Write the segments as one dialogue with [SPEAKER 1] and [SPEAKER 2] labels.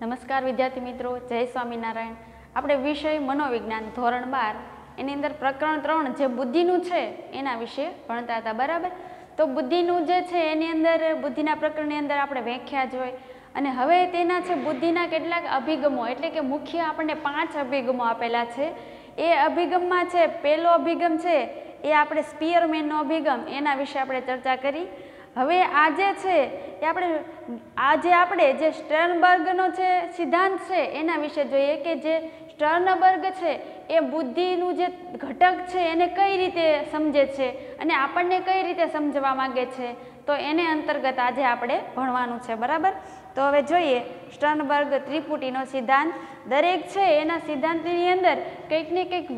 [SPEAKER 1] નમસ્કાર વિદ્યાર્થી મિત્રો, જય સ્વામિનારાયણ। આપણે વિષય મનોવિજ્ઞાન ધોરણ 12 એની અંદર પ્રકરણ 3 જે બુદ્ધિનું છે એના વિશે ભણતા હતા, બરાબર। તો બુદ્ધિનું જે છે એની અંદર બુદ્ધિના પ્રકરણની અંદર આપણે વ્યાખ્યા જોઈ અને હવે તેના છે બુદ્ધિના કેટલાક અભિગમો, એટલે કે મુખ્ય આપણને 5 અભિગમો આપેલા છે। એ અભિગમમાં છે પહેલો અભિગમ છે એ આપણે સ્પીયરમેનનો અભિગમ, એના વિશે આપણે ચર્ચા કરી। હવે આજે છે એ આપણે જે સ્ટર્નબર્ગનો છે સિદ્ધાંત છે એના વિશે જોઈએ કે જે સ્ટર્નબર્ગ છે એ બુદ્ધિનું જે ઘટક છે એને કઈ રીતે સમજે છે અને આપણને કઈ રીતે સમજવા માંગે છે, તો એને અંતર્ગત આજે આપણે ભણવાનું છે, બરાબર। તો હવે જોઈએ સ્ટર્નબર્ગ ત્રિપુટીનો સિદ્ધાંત। દરેક છે એના સિદ્ધાંતની અંદર કંઈક ને કંઈક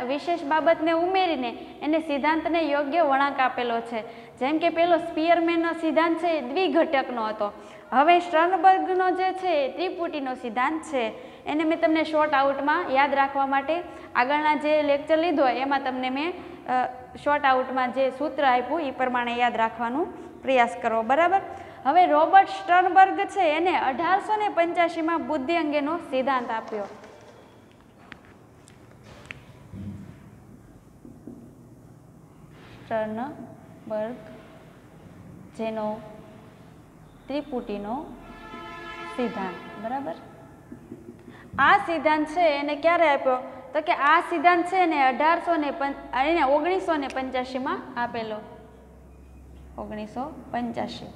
[SPEAKER 1] વિશેષ બાબતને ઉમેરીને એને સિદ્ધાંતને યોગ્ય વળાંક આપેલો છે। જેમ કે પેલો સ્પીયરમેનનો સિદ્ધાંત છે એ દ્વિઘટકનો હતો। હવે સ્ટર્નબર્ગનો જે છે ત્રિપુટીનો સિદ્ધાંત છે એને મેં તમને શોર્ટ આઉટમાં યાદ રાખવા માટે આગળના જે લેક્ચર લીધો એમાં તમને મેં શોર્ટ આઉટમાં જે સૂત્ર આપ્યું એ પ્રમાણે યાદ રાખવાનો પ્રયાસ કરો, બરાબર। હવે રોબર્ટ સ્ટર્નબર્ગ છે એને 1885માં બુદ્ધિ અંગેનો સિદ્ધાંત આપ્યો। સ્ટર્નબર્ગ જેનો ત્રિપુટીનો સિદ્ધાંત, બરાબર। આ સિદ્ધાંત છે એને ક્યારે આપ્યો, તો કે આ સિદ્ધાંત છે એને 1985માં આપેલો, 1985।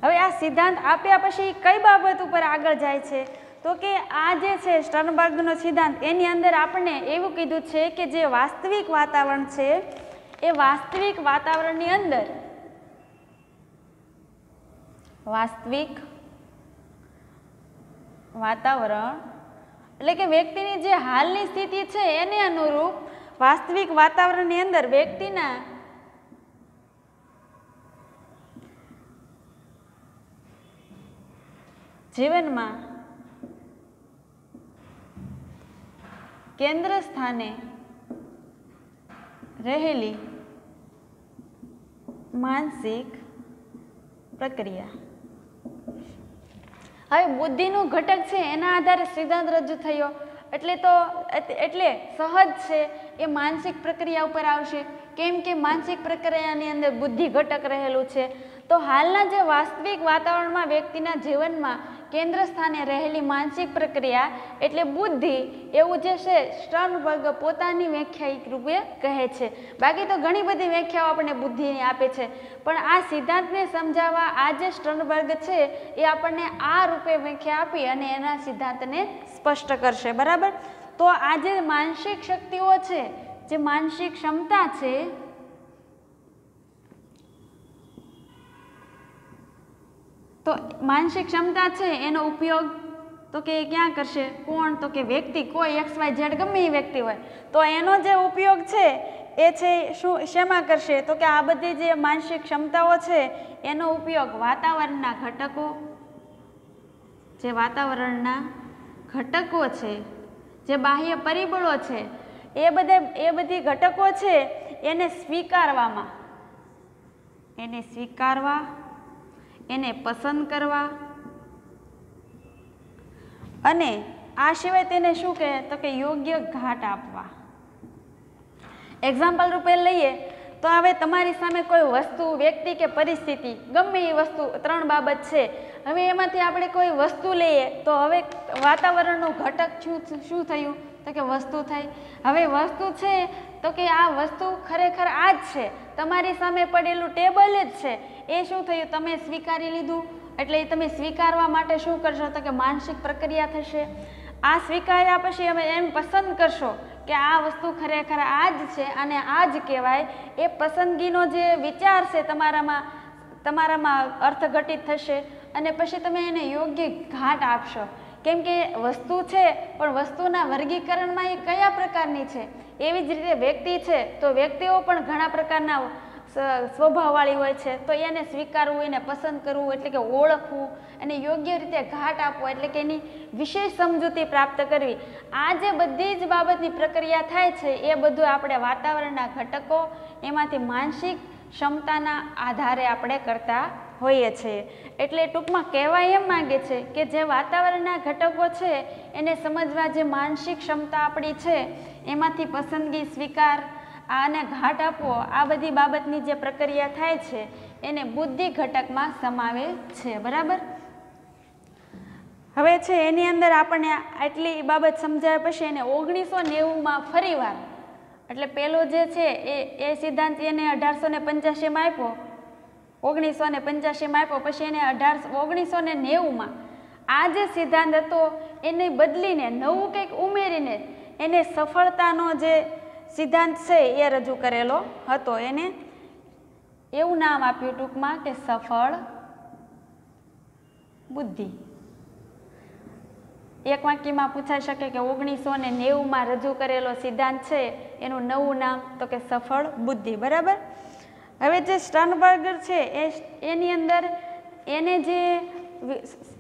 [SPEAKER 1] હવે આ સિદ્ધાંત આપ્યા પછી કઈ બાબત ઉપર આગળ જાય છે, તો કે આ જે છે સ્ટર્નબર્ગનો સિદ્ધાંત એની અંદર આપણને એવું કીધું છે કે જે વાસ્તવિક વાતાવરણ છે એ વાસ્તવિક વાતાવરણની અંદર વાસ્તવિક વાતાવરણ એટલે કે વ્યક્તિની જે હાલની સ્થિતિ છે એને અનુરૂપ વાસ્તવિક વાતાવરણની અંદર વ્યક્તિના જીવનમાં કેન્દ્ર સ્થાને રહેલી માનસિક પ્રક્રિયા। હવે બુદ્ધિનું ઘટક છે એના આધારે સિદ્ધાંત રજૂ થયો એટલે સહજ છે એ માનસિક પ્રક્રિયા ઉપર આવશે, કેમ કે માનસિક પ્રક્રિયાની અંદર બુદ્ધિ ઘટક રહેલું છે। તો હાલના જે વાસ્તવિક વાતાવરણમાં વ્યક્તિના જીવનમાં કેન્દ્ર સ્થાને રહેલી માનસિક પ્રક્રિયા એટલે બુદ્ધિ, એવું જે છે સ્ટર્નબર્ગ પોતાની વ્યાખ્યાયિક રૂપે કહે છે। બાકી તો ઘણી બધી વ્યાખ્યાઓ આપણને બુદ્ધિની આપે છે, પણ આ સિદ્ધાંતને સમજાવવા આ જે સ્ટર્નબર્ગ છે એ આપણને આ રૂપે વ્યાખ્યા આપી અને એના સિદ્ધાંતને સ્પષ્ટ કરશે, બરાબર। તો આ જે માનસિક શક્તિઓ છે, જે માનસિક ક્ષમતા છે, તો માનસિક ક્ષમતા છે એનો ઉપયોગ તો કે ક્યાં કરશે, કોણ, તો કે વ્યક્તિ, કોઈ XYZ ગમે એ વ્યક્તિ હોય તો એનો જે ઉપયોગ છે એ છે શેમાં કરશે, તો કે આ બધી જે માનસિક ક્ષમતાઓ છે એનો ઉપયોગ વાતાવરણના ઘટકો, જે વાતાવરણના ઘટકો છે, જે બાહ્ય પરિબળો છે એ બધી ઘટકો છે એને સ્વીકારવા, એને પસંદ કરવા અને આ સિવાય તેને શું કહે, તો કે યોગ્ય ઘાટ આપવા। એક્ઝામ્પલ રૂપે લઈએ તો હવે તમારી સામે કોઈ વસ્તુ, વ્યક્તિ કે પરિસ્થિતિ ગમે એ વસ્તુ, 3 બાબત છે। હવે એમાંથી આપણે કોઈ વસ્તુ લઈએ તો હવે વાતાવરણનું ઘટક શું થયું, તો કે વસ્તુ થઈ। હવે વસ્તુ છે તો કે આ વસ્તુ ખરેખર આ જ છે, તમારી સામે પડેલું ટેબલ જ છે, એ શું થયું, તમે સ્વીકારી લીધું। એટલે તમે સ્વીકારવા માટે શું કરશો, તો કે માનસિક પ્રક્રિયા થશે। આ સ્વીકાર્યા પછી હવે એમ પસંદ કરશો કે આ વસ્તુ ખરેખર આ જ છે અને આ જ કહેવાય। એ પસંદગીનો જે વિચાર છે તમારામાં અર્થઘટિત થશે અને પછી તમે એને યોગ્ય ઘાટ આપશો, કેમ કે વસ્તુ છે પણ વસ્તુના વર્ગીકરણમાં એ કયા પ્રકારની છે, એવી જ રીતે વ્યક્તિ છે તો વ્યક્તિઓ પણ ઘણા પ્રકારના સ્વભાવવાળી હોય છે, તો એને સ્વીકારવું, એને પસંદ કરવું એટલે કે ઓળખવું અને યોગ્ય રીતે ઘાટ આપવો એટલે કે એની વિશેષ સમજૂતી પ્રાપ્ત કરવી। આ જે બધી જ બાબતની પ્રક્રિયા થાય છે એ બધું આપણે વાતાવરણના ઘટકો, એમાંથી માનસિક ક્ષમતાના આધારે આપણે કરતા હોઈએ છીએ। એટલે ટૂંકમાં કહેવાય એમ માંગે છે કે જે વાતાવરણના ઘટકો છે એને સમજવા જે માનસિક ક્ષમતા આપણી છે એમાંથી પસંદગી, સ્વીકાર અને ઘાટ આપવો, આ બધી બાબતની જે પ્રક્રિયા થાય છે એને બુદ્ધિ ઘટકમાં સમાવે છે। બરાબર। હવે છે એની અંદર આપણને આટલી બાબત સમજાવ્યા પછી એને 1990માં ફરીવાર, એટલે પેલો જે છે એ સિદ્ધાંત એને 1885માં આપ્યો, 1985માં આપ્યો, પછી એને 1990માં આ જે સિદ્ધાંત હતો એને બદલીને નવું કંઈક ઉમેરીને એને સફળતાનો જે સિદ્ધાંત છે એ રજૂ કરેલો હતો। એને એવું નામ આપ્યું ટૂંકમાં કે સફળ બુદ્ધિ। એક વાક્યમાં પૂછાઈ શકે કે 1990માં રજૂ કરેલો સિદ્ધાંત છે એનું નવું નામ તો કે સફળ બુદ્ધિ। બરાબર। હવે જે સ્ટર્નબર્ગર છે એની અંદર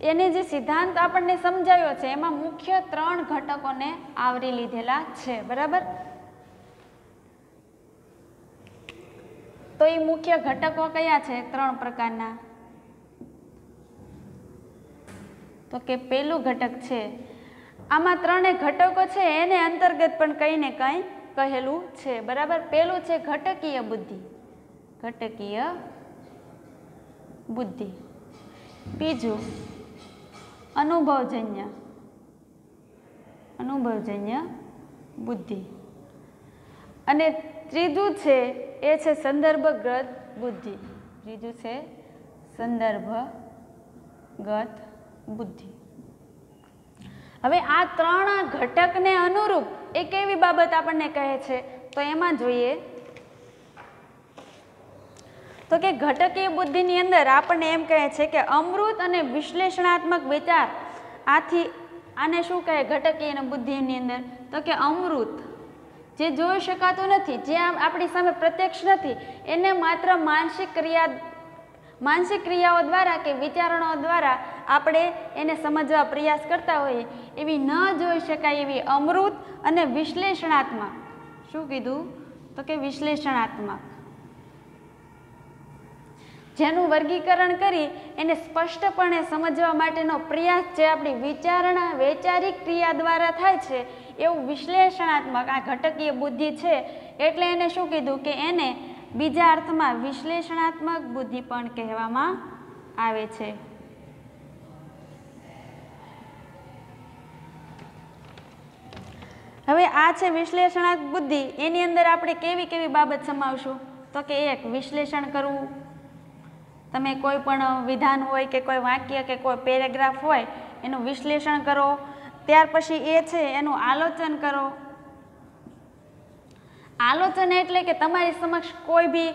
[SPEAKER 1] એને જે સિદ્ધાંત આપણને સમજાવ્યો છે એમાં મુખ્ય 3 ઘટકોને આવરી લીધેલા છે। બરાબર। તો એ મુખ્ય ઘટકો કયા છે 3 પ્રકારના? તો કે પેલું ઘટક છે, આમાં 3 ઘટકો છે એને અંતર્ગત પણ કંઈ ને કંઈ કહેલું છે। બરાબર। પેલું છે ઘટકીય બુદ્ધિ, ઘટકીય બુદ્ધિ। બીજું અનુભવજન્ય બુદ્ધિ, અને ત્રીજું છે એ છે સંદર્ભગત બુદ્ધિ। ત્રીજું છે સંદર્ભગત બુદ્ધિ। હવે આ 3 ઘટકને અનુરૂપ એક એવી બાબત આપણને કહે છે, તો એમાં જોઈએ તો કે ઘટકીય બુદ્ધિની અંદર આપણને એમ કહે છે કે અમૃત અને વિશ્લેષણાત્મક વિચાર, આને શું કહે ઘટકીય બુદ્ધિની અંદર? તો કે અમૃત જે જોઈ શકાતું નથી, જે આપણી સામે પ્રત્યક્ષ નથી, એને માત્ર માનસિક ક્રિયાઓ દ્વારા કે વિચારણો દ્વારા આપણે એને સમજવા પ્રયાસ કરતા હોઈએ એવી ન જોઈ શકાય એવી અમૃત અને વિશ્લેષણાત્મક, શું કીધું? તો કે વિશ્લેષણાત્મક, જેનું વર્ગીકરણ કરી એને સ્પષ્ટપણે સમજવા માટેનો પ્રયાસ જે આપણી વૈચારિક ક્રિયા દ્વારા થાય છે એવું વિશ્લેષણાત્મક આ ઘટકીય બુદ્ધિ છે। એટલે એને શું કીધું કે એને બીજા અર્થમાં વિશ્લેષણાત્મક બુદ્ધિ પણ કહેવામાં આવે છે। હવે આ છે વિશ્લેષણાત્મક બુદ્ધિ, એની અંદર આપણે કેવી કેવી બાબત સમાવશું? તો કે 1 વિશ્લેષણ કરવું, તમે કોઈ પણ વિધાન હોય કે કોઈ વાક્ય કે કોઈ પેરેગ્રાફ હોય એનું વિશ્લેષણ કરો। ત્યાર પછી એ છે એનું આલોચન કરો। આલોચન એટલે કે તમારી સમક્ષ કોઈ બી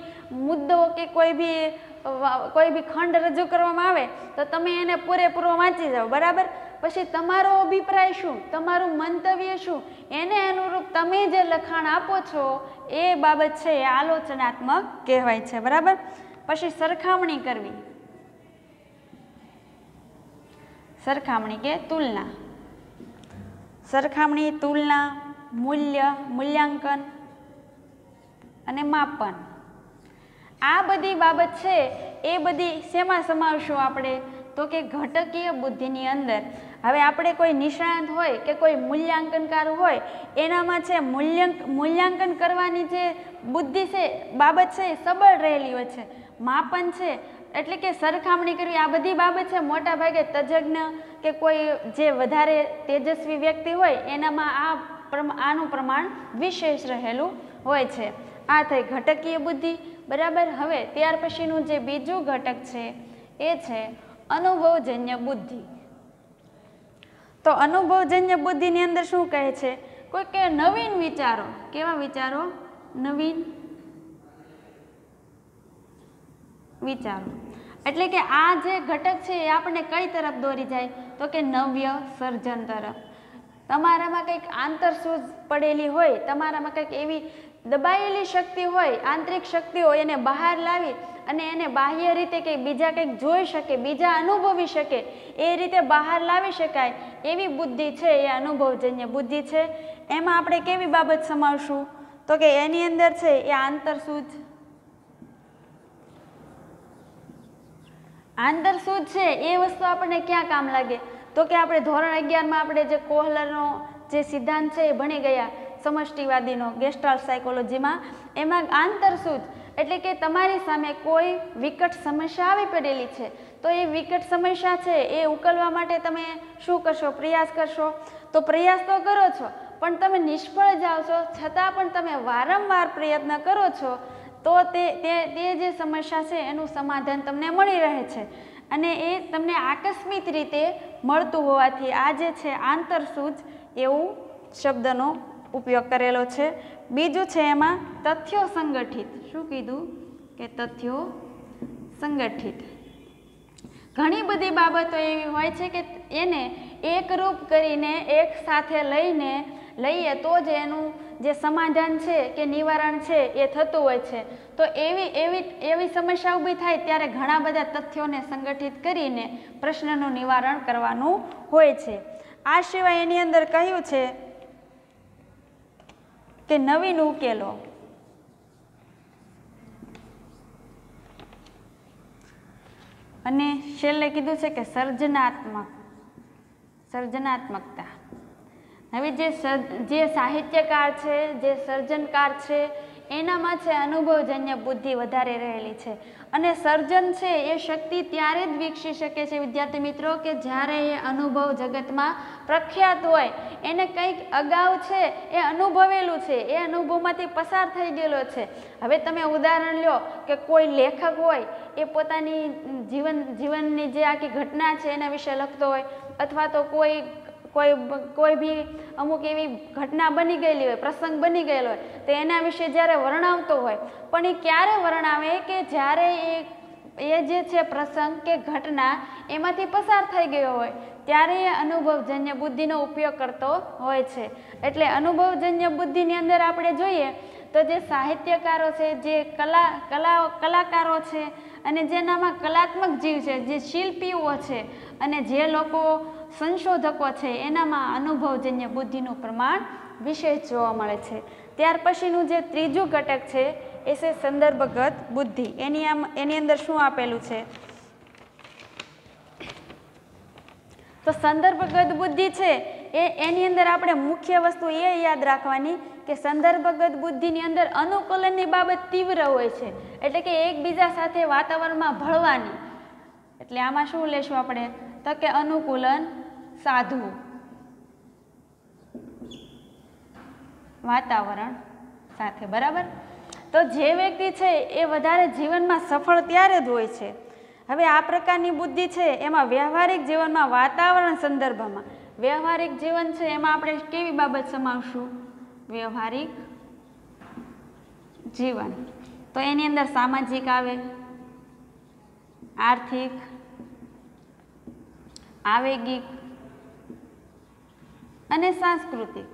[SPEAKER 1] મુદ્દો કે કોઈ બી ખંડ રજૂ કરવામાં આવે તો તમે એને પૂરેપૂરો વાંચી જાઓ। બરાબર। પછી તમારો અભિપ્રાય શું, તમારું મંતવ્ય શું, એને અનુરૂપ તમે જે લખાણ આપો છો એ બાબત છે એ આલોચનાત્મક કહેવાય છે। બરાબર। પછી સરખામણી કરવી, સરખામણી કે તુલના, સરખામણી, તુલના, મૂલ્યાંકન અને માપન, આ બધી બાબત છે એ બધી શેમાં સમાવશું આપણે? તો કે ઘટકીય બુદ્ધિની અંદર। હવે આપણે કોઈ નિષ્ણાત હોય કે કોઈ મૂલ્યાંકનકાર હોય એનામાં છે મૂલ્યાંકન કરવાની જે બુદ્ધિ છે, બાબત છે એ સબળ રહેલી હોય છે। માપન છે એટલે કે સરખામણી કરવી, આ બધી બાબત છે મોટા ભાગે તજજ્ઞ કે કોઈ જે વધારે તેજસ્વી વ્યક્તિ હોય એનામાં આનું પ્રમાણ વિશેષ રહેલું હોય છે। આ થઈ ઘટકીય બુદ્ધિ। બરાબર। હવે ત્યાર પછીનું જે બીજું ઘટક છે એ છે અનુભવજન્ય બુદ્ધિ। તો અનુભવજન્ય બુદ્ધિની અંદર શું કહે છે? કોઈ કે નવીન વિચારો, કેવા વિચારો? નવીન વિચારો, એટલે કે આ જે ઘટક છે એ આપણને કઈ તરફ દોરી જાય? તો કે નવ્ય સર્જન તરફ। તમારામાં કંઈક આંતરસૂઝ પડેલી હોય, તમારામાં કંઈક એવી દબાયેલી શક્તિ હોય, આંતરિક શક્તિ હોય, એને બહાર લાવી અને એને બાહ્ય રીતે કંઈક બીજા કંઈક જોઈ શકે, બીજા અનુભવી શકે એ રીતે બહાર લાવી શકાય એવી બુદ્ધિ છે એ અનુભવજન્ય બુદ્ધિ છે। એમાં આપણે કેવી બાબત સમાવશું? તો કે એની અંદર છે એ આંતરસૂઝ આંતરસૂઝ છે એ વસ્તુ આપણને ક્યાં કામ લાગે? તો કે આપણે ધોરણ 11માં આપણે જે કોહલરનો જે સિદ્ધાંત છે એ ભણી ગયા, સમષ્ટિવાદીનો ગેસ્ટાલ્ટ સાયકોલોજીમાં, એમાં આંતરસૂઝ એટલે કે તમારી સામે કોઈ વિકટ સમસ્યા આવી પડેલી છે, તો એ વિકટ સમસ્યા છે એ ઉકેલવા માટે તમે શું કરશો? પ્રયાસ કરશો. તો પ્રયાસ તો કરો છો, પણ તમે નિષ્ફળ જાઓ છો, છતાં પણ તમે વારંવાર પ્રયત્ન કરો છો, તો તે જે સમસ્યા છે એનું સમાધાન તમને મળી રહે છે, અને એ તમને આકસ્મિક રીતે મળતું હોવાથી આ જે છે આંતરસૂઝ એવું શબ્દનો ઉપયોગ કરેલો છે. બીજું છે એમાં તથ્યો સંગઠિત. શું કીધું? કે તથ્યો સંગઠિત. ઘણી બધી બાબતો એવી હોય છે કે એને એકરૂપ કરીને એક સાથે લઈએ તો જ એનું જે સમાધાન છે કે નિવારણ છે એ થતું હોય છે. તો એવી સમસ્યા ઊભી થાય ત્યારે ઘણા બધા તથ્યોને સંગઠિત કરીને પ્રશ્નનું નિવારણ કરવાનું હોય છે. આ સિવાય એની અંદર કહ્યું છે કે નવીન ઉકેલો. અને છેલ્લે કીધું છે કે સર્જનાત્મકતા. હવે જે સાહિત્યકાર છે, જે સર્જનકાર છે, એનામાં છે અનુભવજન્ય બુદ્ધિ વધારે રહેલી છે, અને સર્જન છે એ શક્તિ ત્યારે જ વિકસી શકે છે વિદ્યાર્થી મિત્રો કે જ્યારે એ અનુભવ જગતમાં પ્રખ્યાત હોય, એને કંઈક અગાઉ છે એ અનુભવેલું છે, એ અનુભવમાંથી પસાર થઈ ગયેલો છે. હવે તમે ઉદાહરણ લો કે કોઈ લેખક હોય એ પોતાની જીવનની જે આખી ઘટના છે એના વિશે લખતો હોય, અથવા તો કોઈ બી અમુક એવી ઘટના બની ગયેલી હોય, પ્રસંગ બની ગયેલો હોય, તો એના વિશે જ્યારે વર્ણવતો હોય, પણ એ ક્યારે વર્ણવે કે જ્યારે એ જે છે પ્રસંગ કે ઘટના એમાંથી પસાર થઈ ગયો હોય, ત્યારે એ અનુભવજન્ય બુદ્ધિનો ઉપયોગ કરતો હોય છે. એટલે અનુભવજન્ય બુદ્ધિની અંદર આપણે જોઈએ તો જે સાહિત્યકારો છે, જે કલાકારો છે, અને જેનામાં કલાત્મક જીવ છે, જે શિલ્પીઓ છે, અને જે લોકો સંશોધકો છે, એનામાં અનુભવજન્ય બુદ્ધિનું પ્રમાણ વિશેષ જોવા મળે છે. ત્યાર પછીનું જે ત્રીજું ઘટક છે એ છે સંદર્ભગત બુદ્ધિ. એની અંદર શું આપેલું છે? તો સંદર્ભગત બુદ્ધિ છે એની અંદર આપણે મુખ્ય વસ્તુ એ યાદ રાખવાની કે સંદર્ભગત બુદ્ધિની અંદર અનુકૂલનની બાબત તીવ્ર હોય છે, એટલે કે એકબીજા સાથે વાતાવરણમાં ભળવાની. એટલે આમાં શું લેશું આપણે? તો કે અનુકૂલન સાધવું વાતાવરણ સાથે. બરાબર? તો જે વ્યક્તિ છે એ વધારે જીવનમાં સફળ ત્યારે જ હોય છે. હવે આ પ્રકારની બુદ્ધિ છે એમાં વ્યવહારિક જીવનમાં વાતાવરણ સંદર્ભમાં, વ્યવહારિક જીવન છે એમાં આપણે કેવી બાબત સમાવશું? વ્યવહારિક જીવન. તો એની અંદર સામાજિક આવે, આર્થિક, આવેગિક અને સાંસ્કૃતિક.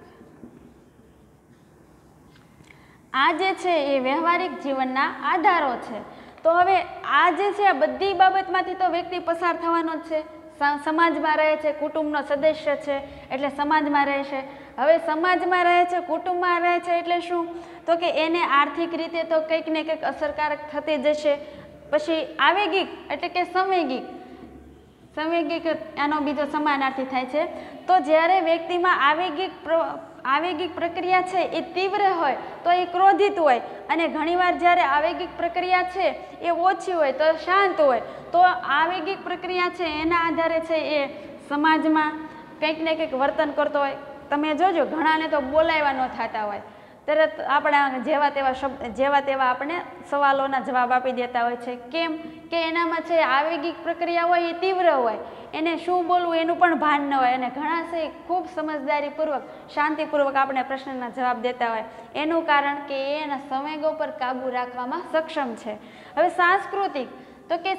[SPEAKER 1] આ જે છે એ વ્યવહારિક જીવનના આધારો છે. તો હવે આ જે છે આ બધી બાબતમાંથી તો વ્યક્તિ પસાર થવાનો જ છે. સમાજમાં રહે છે, કુટુંબનો સદસ્ય છે એટલે સમાજમાં રહે છે. હવે સમાજમાં રહે છે, કુટુંબમાં રહે છે એટલે શું? તો કે એને આર્થિક રીતે તો કંઈક ને કંઈક અસરકારક થતી જશે. પછી આવેગિક એટલે કે સંવેગિક આનો બીજો સમાનાર્થી થાય છે. તો જ્યારે વ્યક્તિમાં આવેગિક પ્રક્રિયા છે એ તીવ્ર હોય તો એ ક્રોધિત હોય, અને ઘણીવાર જ્યારે આવેગિક પ્રક્રિયા છે એ ઓછી હોય તો શાંત હોય. તો આવેગિક પ્રક્રિયા છે એના આધારે છે એ સમાજમાં કંઈક ને કંઈક વર્તન કરતો હોય. તમે જોજો ઘણાને તો બોલાવ્યા ન થતા હોય, તરત આપણા જેવા તેવા આપણે સવાલોના જવાબ આપી દેતા હોય છે. કેમ? કે એનામાં છે આવેગિક પ્રક્રિયા હોય એ તીવ્ર હોય, એને શું બોલવું એનું પણ ભાન ન હોય, અને ઘણા છે ખૂબ સમજદારીપૂર્વક શાંતિપૂર્વક આપણે પ્રશ્નના જવાબ દેતા હોય. એનું કારણ કે એના સંવેગો પર કાબુ રાખવામાં સક્ષમ છે. હવે સાંસ્કૃતિક, તો કે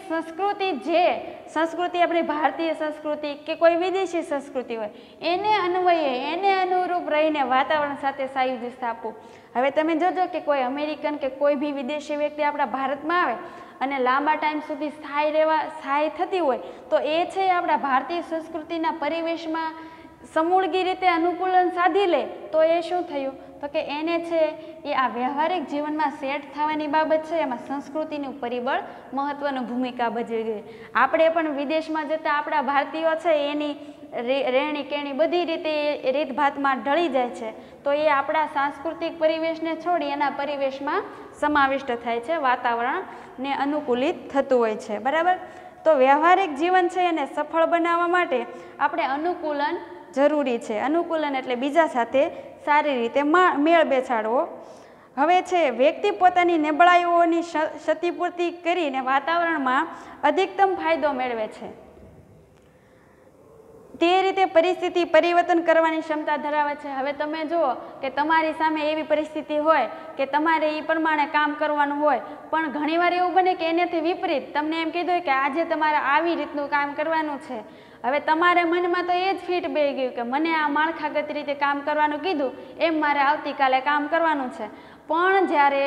[SPEAKER 1] સંસ્કૃતિ આપણી ભારતીય સંસ્કૃતિ કે કોઈ વિદેશી સંસ્કૃતિ હોય એને અન્વયે એને અનુરૂપ રહીને વાતાવરણ સાથે સાયુજ્ય સ્થાપવું. હવે તમે જોજો કે કોઈ અમેરિકન કે કોઈ બી વિદેશી વ્યક્તિ આપણા ભારતમાં આવે અને લાંબા ટાઈમ સુધી સ્થાયી થતી હોય તો એ છે આપણા ભારતીય સંસ્કૃતિના પરિવેશમાં સમૂળગી રીતે અનુકૂલન સાધી લે તો એ શું થયું? તો કે એને છે એ આ વ્યવહારિક જીવનમાં સેટ થવાની બાબત છે એમાં સંસ્કૃતિનું પરિબળ મહત્વની ભૂમિકા ભજવી ગઈ. આપણે પણ વિદેશમાં જતા આપણા ભારતીયો છે એની રહેણી કેણી બધી રીતે રીતભાતમાં ઢળી જાય છે, તો એ આપણા સાંસ્કૃતિક પરિવેશને છોડી એના પરિવેશમાં સમાવિષ્ટ થાય છે, વાતાવરણને અનુકૂલિત થતું હોય છે. બરાબર. તો વ્યવહારિક જીવન છે એને સફળ બનાવવા માટે આપણે અનુકૂલન જરૂરી છે. અનુકૂલન એટલે બીજા સાથે સારી રીતે મેળ બેસાડવો. હવે છે વ્યક્તિ પોતાની નબળાઈઓની ક્ષતિપૂર્તિ કરીને વાતાવરણમાં અધિકતમ ફાયદો મેળવે છે, તે રીતે પરિસ્થિતિ પરિવર્તન કરવાની ક્ષમતા ધરાવે છે. હવે તમે જુઓ કે તમારી સામે એવી પરિસ્થિતિ હોય કે તમારે એ પ્રમાણે કામ કરવાનું હોય, પણ ઘણીવાર એવું બને કે એનાથી વિપરીત તમને એમ કીધું કે આજે તમારે આવી રીતનું કામ કરવાનું છે. હવે તમારે મનમાં તો એ જ ફિટ બેસી ગયું કે મને આ માળખાગત રીતે કામ કરવાનું કીધું એમ મારે આવતીકાલે કામ કરવાનું છે. પણ જ્યારે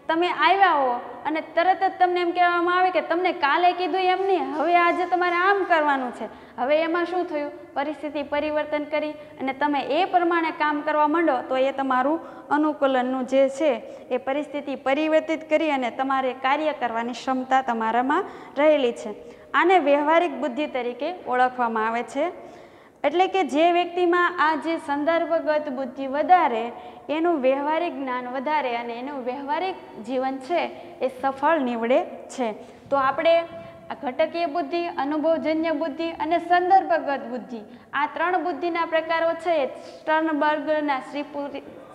[SPEAKER 1] તમે આવ્યા હો અને તરત જ તમને એમ કહેવામાં આવે કે તમને કાલે કીધું એમ નહીં, હવે આજે તમારે આમ કરવાનું છે. હવે એમાં શું થયું? પરિસ્થિતિ પરિવર્તન કરી અને તમે એ પ્રમાણે કામ કરવા માંડો તો એ તમારું અનુકૂલનનું જે છે એ પરિસ્થિતિ પરિવર્તિત કરી અને તમારે કાર્ય કરવાની ક્ષમતા તમારામાં રહેલી છે. આને વ્યવહારિક બુદ્ધિ તરીકે ઓળખવામાં આવે છે. એટલે કે જે વ્યક્તિમાં આ જે સંદર્ભગત બુદ્ધિ વધારે, એનું વ્યવહારિક જ્ઞાન વધારે અને એનું વ્યવહારિક જીવન છે એ સફળ નીવડે છે. તો આપણે આ ઘટકીય બુદ્ધિ, અનુભવજન્ય બુદ્ધિ અને સંદર્ભગત બુદ્ધિ, આ ત્રણ બુદ્ધિના પ્રકારો છે એ સ્ટર્નબર્ગના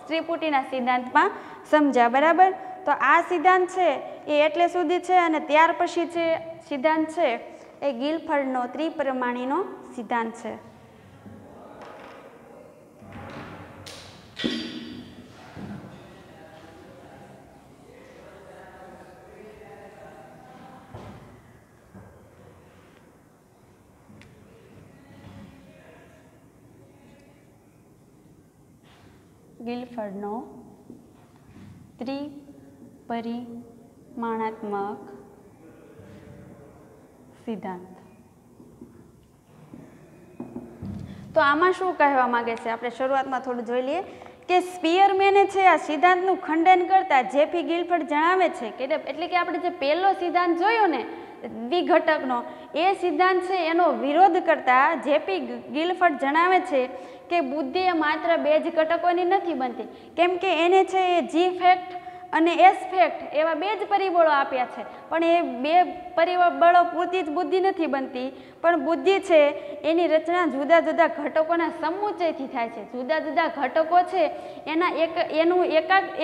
[SPEAKER 1] શ્રીપુટીના સિદ્ધાંતમાં સમજ્યા. બરાબર. તો આ સિદ્ધાંત છે એ એટલે સુધી છે અને ત્યાર પછી છે સિદ્ધાંત છે એ ગિલફર્ડનો ત્રિપરિમાણીનો સિદ્ધાંત છે. ગિલફર્ડનો ત્રિપરિમાણાત્મક સિદ્ધાંત. તો આમાં શું કહેવા માંગે છે આપણે શરૂઆતમાં થોડું જોઈ લઈએ કે સ્પીયરમેને છે આ સિદ્ધાંતનું ખંડન કરતા જેપી ગિલફર્ડ જણાવે છે કે એટલે કે આપણે જે પહેલો સિદ્ધાંત જોયો ને દ્વિઘટકનો, એ સિદ્ધાંત છે એનો વિરોધ કરતા જેપી ગિલફર્ડ જણાવે છે કે બુદ્ધિ એ માત્ર બે જ ઘટકોની નથી બનતી, કેમ કે એને છે એ જી ફેક્ટ અને એસ ફેક્ટ એવા બે જ પરિબળો આપ્યા છે, પણ એ બે પરિબળો પૂરતી જ બુદ્ધિ નથી બનતી, પણ બુદ્ધિ છે એની રચના જુદા જુદા ઘટકોના સમુચ્ચયથી થાય છે. જુદા જુદા ઘટકો છે એનું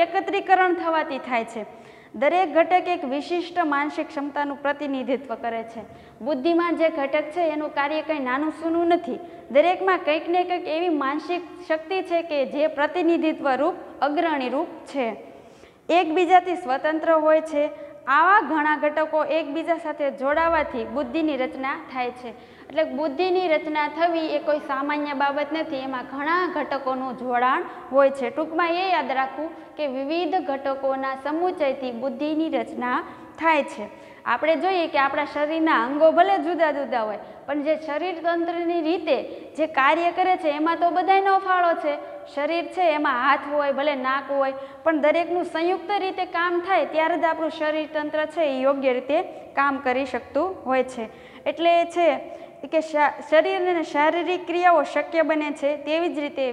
[SPEAKER 1] એકત્રીકરણ થવાથી થાય છે. દરેક ઘટક એક વિશિષ્ટ માનસિક ક્ષમતાનું પ્રતિનિધિત્વ કરે છે. બુદ્ધિમાં જે ઘટક છે એનું કાર્ય કંઈ નાનું સૂનું નથી. દરેકમાં કંઈક ને કંઈક એવી માનસિક શક્તિ છે કે જે પ્રતિનિધિત્વ રૂપ અગ્રણી રૂપ છે, એકબીજાથી સ્વતંત્ર હોય છે. આવા ઘણા ઘટકો એકબીજા સાથે જોડાવાથી બુદ્ધિની રચના થાય છે. એટલે બુદ્ધિની રચના થવી એ કોઈ સામાન્ય બાબત નથી, એમાં ઘણા ઘટકોનું જોડાણ હોય છે. ટૂંકમાં એ યાદ રાખવું કે વિવિધ ઘટકોના સમુચ્ચયથી બુદ્ધિની રચના થાય છે. આપણે જોઈએ કે આપણા શરીરના અંગો ભલે જુદા જુદા હોય, પણ જે શરીર તંત્રની રીતે જે કાર્ય કરે છે એમાં તો બધાયનો ફાળો છે. શરીર છે એમાં હાથ હોય, ભલે નાક હોય, પણ દરેકનું સંયુક્ત રીતે કામ થાય ત્યારે જ આપણું શરીર તંત્ર છે એ યોગ્ય રીતે કામ કરી શકતું હોય છે. એટલે છે કે શરીર અને શારીરિક ક્રિયાઓ શક્ય બને છે, તેવી જ રીતે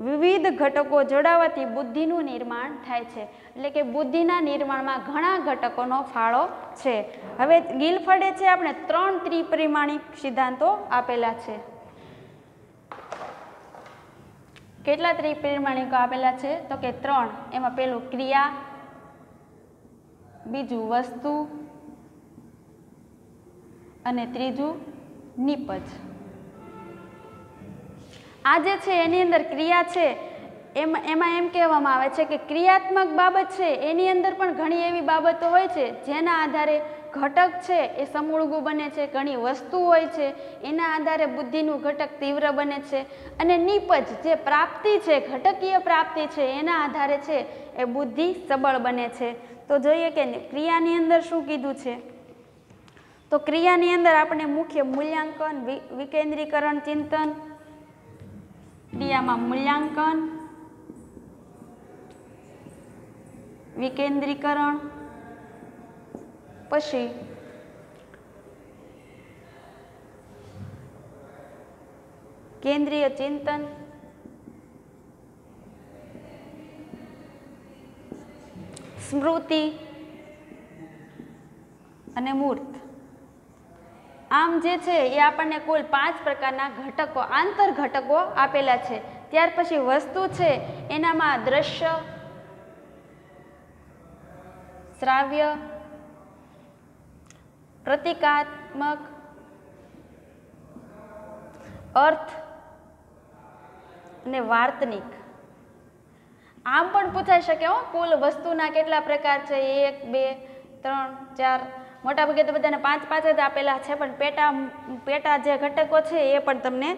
[SPEAKER 1] વિવિધ ઘટકો જોડાવાથી બુદ્ધિનું નિર્માણ થાય છે. એટલે કે બુદ્ધિના નિર્માણમાં ઘણા ઘટકોનો ફાળો છે. હવે ગિલફર્ડે છે આપણે ત્રણ ત્રિપરિમાણિક સિદ્ધાંતો આપેલા છે. કેટલા ત્રિપરિમાણિકો આપેલા છે? તો કે ત્રણ. એમાં પેલું ક્રિયા, બીજું વસ્તુ અને ત્રીજું નિપજ. આ જે છે એની અંદર ક્રિયા છે એમાં એમ કહેવામાં આવે છે કે ક્રિયાત્મક બાબત છે એની અંદર પણ ઘણી એવી બાબતો હોય છે જેના આધારે ઘટક છે એ સમૂળગું બને છે. ઘણી વસ્તુ હોય છે એના આધારે બુદ્ધિનું ઘટક તીવ્ર બને છે. અને નિપજ જે પ્રાપ્તિ છે, ઘટકીય પ્રાપ્તિ છે, એના આધારે છે એ બુદ્ધિ સબળ બને છે. તો જોઈએ કે ક્રિયાની અંદર શું કીધું છે. તો ક્રિયાની અંદર આપણે મુખ્ય મૂલ્યાંકન, વિકેન્દ્રીકરણ, ચિંતન, ક્રિયામાં મૂલ્યાંકન, વિકેન્દ્રીકરણ, પછી કેન્દ્રીય ચિંતન, સ્મૃતિ અને મૂર્ત. આમ જે છે એ આપણને કુલ 5 પ્રકારના ઘટકો, આંતર ઘટકો આપેલા છે. ત્યાર પછી વસ્તુ છે એનામાં દ્રશ્ય, શ્રાવ્ય, પ્રતિકાત્મક, અર્થ અને વાર્તનિક. આમ પણ પૂછાઈ શકે હો, કુલ વસ્તુના કેટલા પ્રકાર છે? 1 2 3 4, મોટા ભાગે તો બધાને 5 જ આપેલા છે, પણ પેટા જે ઘટકો છે એ પણ તમને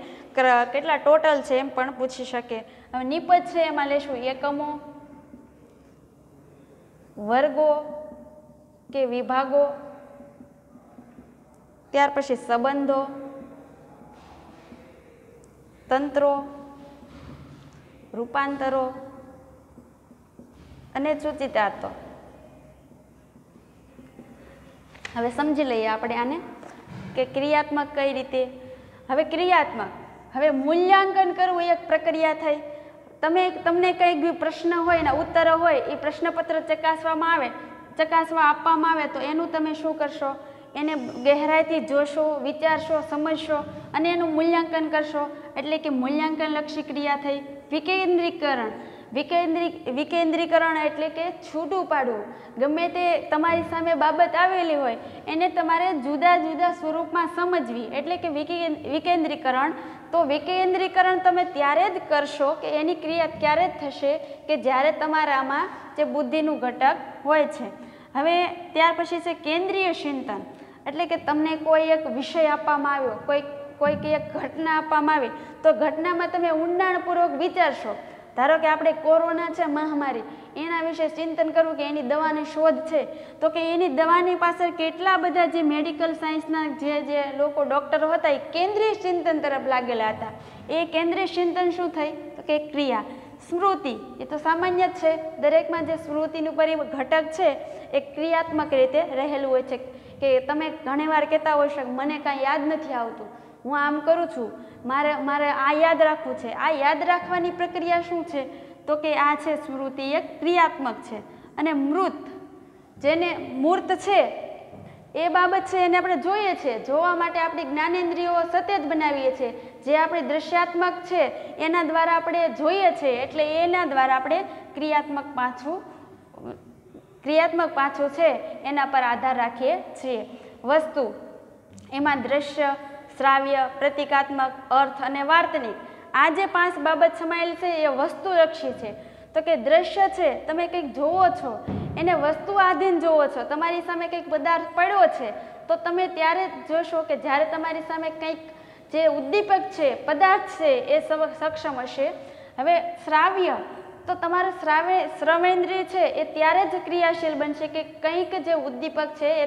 [SPEAKER 1] કેટલા ટોટલ છે એમ પણ પૂછી શકે. હવે નિપજ છે એમાં લેશું એકમો, વર્ગો કે વિભાગો, ત્યાર પછી સંબંધો, તંત્રો, રૂપાંતરો અને સૂચિતાર્થો. હવે સમજી લઈએ આપણે આને કે ક્રિયાત્મક કઈ રીતે. હવે ક્રિયાત્મક, હવે મૂલ્યાંકન કરવું એક પ્રક્રિયા થઈ. તમને કંઈક પ્રશ્ન હોય ને ઉત્તરો હોય, એ પ્રશ્નપત્ર ચકાસવા આપવામાં આવે તો એનું તમે શું કરશો? એને ગહેરાઈથી જોશો, વિચારશો, સમજશો અને એનું મૂલ્યાંકન કરશો. એટલે કે મૂલ્યાંકનલક્ષી ક્રિયા થઈ. વિકેન્દ્રીકરણ, વિકેન્દ્રીકરણ એટલે કે છૂટું પાડવું. ગમે તે તમારી સામે બાબત આવેલી હોય એને તમારે જુદા જુદા સ્વરૂપમાં સમજવી, એટલે કે વિકેન્દ્રીકરણ. તો વિકેન્દ્રીકરણ તમે ત્યારે જ કરશો કે એની ક્રિયા ત્યારે જ થશે કે જ્યારે તમારામાં જે બુદ્ધિનું ઘટક હોય છે. હવે ત્યાર પછી છે કેન્દ્રીય ચિંતન, એટલે કે તમને કોઈ એક વિષય આપવામાં આવ્યો, કોઈક એક ઘટના આપવામાં આવી, તો ઘટનામાં તમે ઊંડાણપૂર્વક વિચારશો. ધારો કે આપણે કોરોના છે મહામારી, એના વિશે ચિંતન કરવું કે એની દવાની શોધ છે, તો કે એની દવાની પાછળ કેટલા બધા જે મેડિકલ સાયન્સના જે લોકો ડૉક્ટરો હતા એ કેન્દ્રીય ચિંતન તરફ લાગેલા હતા. એ કેન્દ્રીય ચિંતન શું થઈ? તો કે ક્રિયા. સ્મૃતિ એ તો સામાન્ય જ છે, દરેકમાં જે સ્મૃતિનું ઘટક છે એ ક્રિયાત્મક રીતે રહેલું હોય છે. કે તમે ઘણીવાર કહેતા હોય છે મને કાંઈ યાદ નથી આવતું, હું આમ કરું છું, મારે આ યાદ રાખવું છે. આ યાદ રાખવાની પ્રક્રિયા શું છે? તો કે આ છે સ્મૃતિ, એક ક્રિયાત્મક છે. અને મૂર્ત છે એ બાબત છે એને આપણે જોઈએ છીએ, જોવા માટે આપણી જ્ઞાનેન્દ્રિયો સતત બનાવીએ છીએ. જે આપણી દ્રશ્યાત્મક છે એના દ્વારા આપણે જોઈએ છીએ, એટલે એના દ્વારા આપણે ક્રિયાત્મક પાછું છે એના પર આધાર રાખીએ છીએ. વસ્તુ, એમાં દ્રશ્ય, શ્રાવ્ય, પ્રતિકાત્મક, અર્થ અને વાર્તનિક. આ જે 5 બાબત સમાયેલ છે એ વસ્તુલક્ષી છે. તો કે દ્રશ્ય છે, તમે કંઈક જોવો છો, એને વસ્તુ આધીન જોવો છો. તમારી સામે કંઈક પદાર્થ પડ્યો છે તો તમે ત્યારે જ જોશો કે જ્યારે તમારી સામે કંઈક જે ઉદ્દીપક છે, પદાર્થ છે એ સક્ષમ હશે. હવે શ્રાવ્ય, તો તમારું શ્રવેન્દ્રિય છે એ ત્યારે જ ક્રિયાશીલ બનશે કે કંઈક જે ઉદ્દીપક છે એ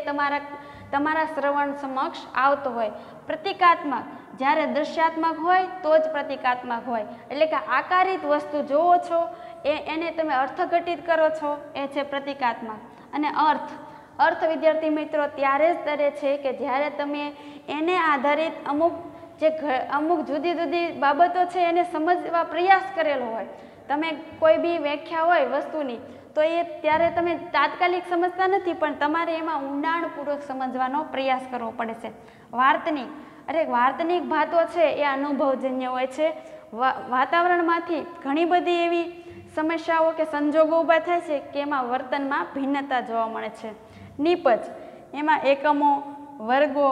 [SPEAKER 1] તમારા શ્રવણ સમક્ષ આવતો હોય. પ્રતિકાત્મક, જ્યારે દૃશ્યાત્મક હોય તો જ પ્રતિકાત્મક હોય, એટલે કે આકારિત વસ્તુ જોવો છો એને તમે અર્થઘટિત કરો છો, એ છે પ્રતિકાત્મક. અને અર્થ વિદ્યાર્થી મિત્રો ત્યારે જ તરે છે કે જ્યારે તમે એને આધારિત અમુક જુદી જુદી બાબતો છે એને સમજવા પ્રયાસ કરેલો હોય. તમે કોઈ બી વ્યાખ્યા હોય વસ્તુની તો એ ત્યારે તમે તાત્કાલિક સમજતા નથી, પણ તમારે એમાં ઊંડાણપૂર્વક સમજવાનો પ્રયાસ કરવો પડે છે. વાર્તનિક ભાતો છે એ અનુભવજન્ય હોય છે. વાતાવરણમાંથી ઘણી બધી એવી સમસ્યાઓ કે સંજોગો ઊભા થાય છે કે એમાં વર્તનમાં ભિન્નતા જોવા મળે છે. નિપજ, એમાં એકમો, વર્ગો,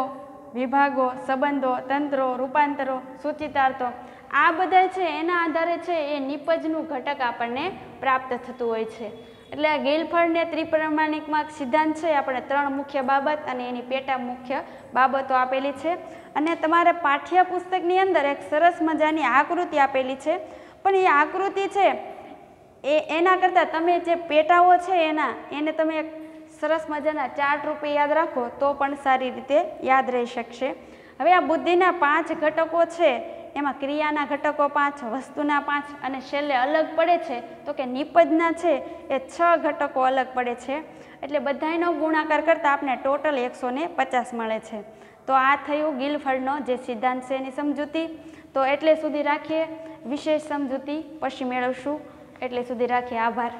[SPEAKER 1] વિભાગો, સંબંધો, તંત્રો, રૂપાંતરો, સૂચિતાર્થો, આ બધા છે એના આધારે છે એ નિપજનું ઘટક આપણને પ્રાપ્ત થતું હોય છે. એટલે આ ગિલફર્ડને ત્રિપ્રમાણિકમાં સિદ્ધાંત છે આપણે 3 મુખ્ય બાબત અને એની પેટા મુખ્ય બાબતો આપેલી છે. અને તમારે પાઠ્યપુસ્તકની અંદર એક સરસ મજાની આકૃતિ આપેલી છે, પણ એ આકૃતિ છે એના કરતાં તમે જે પેટાઓ છે એને તમે એક સરસ મજાના ચાર્ટ રૂપે યાદ રાખો તો પણ સારી રીતે યાદ રહી શકશે. હવે આ બુદ્ધિના 5 ઘટકો છે એમાં ક્રિયાના ઘટકો 5, વસ્તુના 5 અને છેલ્લે અલગ પડે છે તો કે નિપજના છે એ 6 ઘટકો અલગ પડે છે, એટલે બધાયનો ગુણાકાર કરતાં આપણે ટોટલ 150 મળે છે। તો આ થયું ગિલફર્ડનો જે સિદ્ધાંત છે એની સમજૂતી। તો એટલે સુધી રાખીએ, વિશેષ સમજૂતી પછી મેળવશું, એટલે સુધી રાખીએ, આભાર।